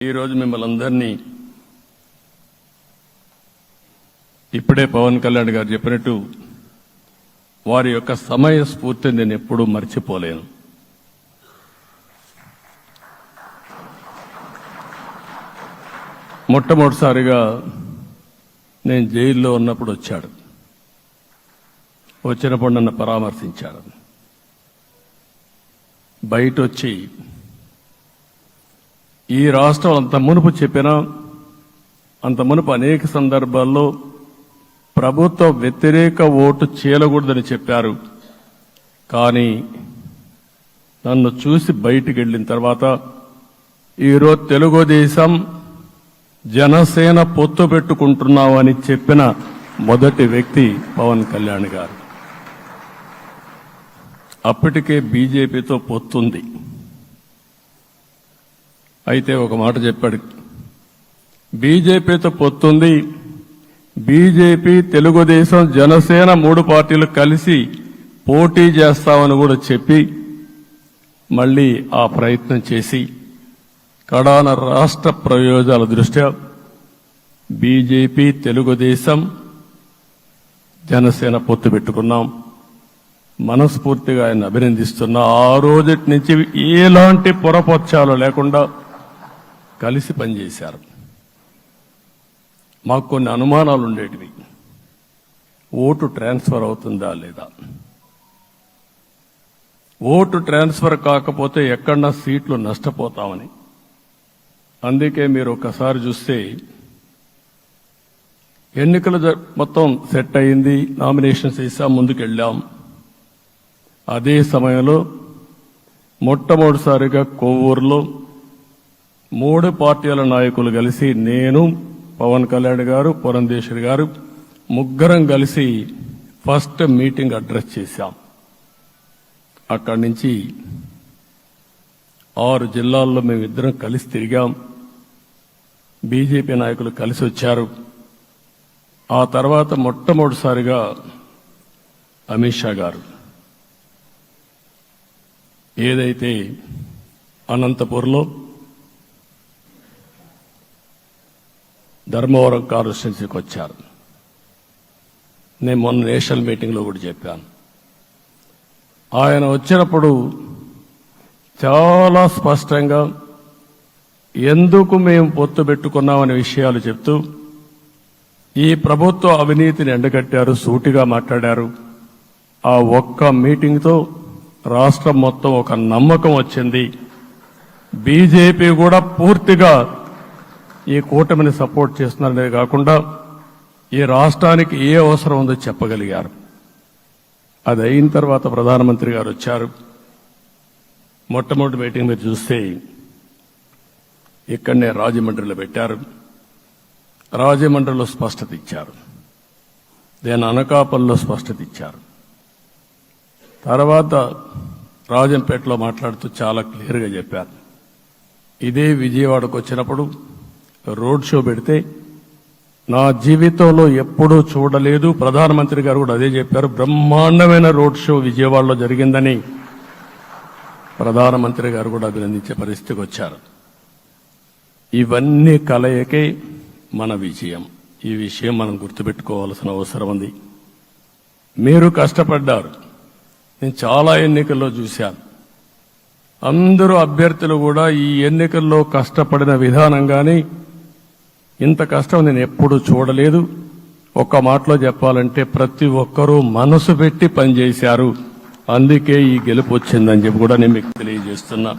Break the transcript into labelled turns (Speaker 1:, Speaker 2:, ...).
Speaker 1: ఈరోజు మిమ్మల్ని అందరినీ ఇప్పుడే పవన్ కళ్యాణ్ గారు చెప్పినట్టు వారి యొక్క సమయ స్ఫూర్తిని నేను ఎప్పుడూ మర్చిపోలేను. మొట్టమొదటిసారిగా నేను జైల్లో ఉన్నప్పుడు వచ్చాడు. వచ్చినప్పుడు నన్ను పరామర్శించాడు. బయట వచ్చి ఈ రాష్ట్రం అంత మునుపు చెప్పినా అంత మునుపు అనేక సందర్భాల్లో ప్రభుత్వ వ్యతిరేక ఓటు చేయకూడదని చెప్పారు. కానీ నన్ను చూసి బయటికి వెళ్ళిన తర్వాత ఈరోజు తెలుగుదేశం జనసేన పొత్తు పెట్టుకుంటున్నామని చెప్పిన మొదటి వ్యక్తి పవన్ కళ్యాణ్ గారు. అప్పటికే బీజేపీతో పొత్తుంది. అయితే ఒక మాట చెప్పాడు, బీజేపీతో పొత్తుంది, బీజేపీ తెలుగుదేశం జనసేన 3 పార్టీలు కలిసి పోటీ చేస్తామని కూడా చెప్పి మళ్లీ ఆ ప్రయత్నం చేసి కడాన రాష్ట్ర ప్రయోజనాల దృష్ట్యా బీజేపీ తెలుగుదేశం జనసేన పొత్తు పెట్టుకున్నాం. మనస్ఫూర్తిగా ఆయన అభినందిస్తున్నా. ఆ రోజటి నుంచి ఎలాంటి పొరపక్షాలు లేకుండా కలిసి పనిచేశారు. మాకు కొన్ని అనుమానాలు ఉండేటివి. ఓటు ట్రాన్స్ఫర్ అవుతుందా లేదా, ఓటు ట్రాన్స్ఫర్ కాకపోతే ఎక్కడన్నా సీట్లు నష్టపోతామని. అందుకే మీరు ఒకసారి చూస్తే ఎన్నికలు మొత్తం సెట్ అయింది, నామినేషన్స్ వేసాం, ముందుకెళ్ళాం. అదే సమయంలో మొట్టమొదటిసారిగా కొవ్వూరులో 3 పార్టీల నాయకులు కలిసి, నేను, పవన్ కళ్యాణ్ గారు, పురంధేశ్వరి గారు ముగ్గురం కలిసి ఫస్ట్ మీటింగ్ అడ్రస్ చేశాం. అక్కడి నుంచి 6 జిల్లాల్లో మేమిద్దరం కలిసి తిరిగాం. బీజేపీ నాయకులు కలిసి వచ్చారు. ఆ తర్వాత మొట్టమొదటిసారిగా అమిత్ షా గారు ఏదైతే అనంతపూర్లో ధర్మవరం కాన్స్టిట్యున్సీకి వచ్చారు. నేను మొన్న నేషనల్ మీటింగ్లో కూడా చెప్పాను. ఆయన వచ్చినప్పుడు చాలా స్పష్టంగా ఎందుకు మేము పొత్తు పెట్టుకున్నామనే విషయాలు చెప్తూ ఈ ప్రభుత్వ అవినీతిని ఎండగట్టారు, సూటిగా మాట్లాడారు. ఆ ఒక్క మీటింగ్తో రాష్ట్రం మొత్తం ఒక నమ్మకం వచ్చింది. బీజేపీ కూడా పూర్తిగా ఈ కూటమిని సపోర్ట్ చేస్తున్నారనే కాకుండా ఈ రాష్ట్రానికి ఏ అవసరం ఉందో చెప్పగలిగారు. అది అయిన తర్వాత ప్రధానమంత్రి గారు వచ్చారు. మొట్టమొదటి మీటింగ్ మీరు చూస్తే ఇక్కడనే రాజమండ్రిలో పెట్టారు. రాజమండ్రిలో స్పష్టత ఇచ్చారు. దేని అనకాపల్లిలో స్పష్టత ఇచ్చారు. తర్వాత రాజంపేటలో మాట్లాడుతూ చాలా క్లియర్గా చెప్పారు. ఇదే విజయవాడకు వచ్చినప్పుడు రోడ్ షో పెడితే నా జీవితంలో ఎప్పుడూ చూడలేదు, ప్రధానమంత్రి గారు కూడా అదే చెప్పారు, బ్రహ్మాండమైన రోడ్ షో విజయవాడలో జరిగిందని ప్రధానమంత్రి గారు కూడా అభినందించే పరిస్థితికి వచ్చారు. ఇవన్నీ కలయికే మన విజయం. ఈ విషయం మనం గుర్తుపెట్టుకోవాల్సిన అవసరం ఉంది. మీరు కష్టపడ్డారు. నేను చాలా ఎన్నికల్లో చూశాను. అందరూ అభ్యర్థులు కూడా ఈ ఎన్నికల్లో కష్టపడిన విధానం కానీ ఇంత కష్టం నేను ఎప్పుడూ చూడలేదు. ఒక్క మాటలో చెప్పాలంటే ప్రతి ఒక్కరూ మనసు పెట్టి పనిచేశారు. అందుకే ఈ గెలుపు వచ్చిందని చెప్పి కూడా నేను మీకు తెలియజేస్తున్నా.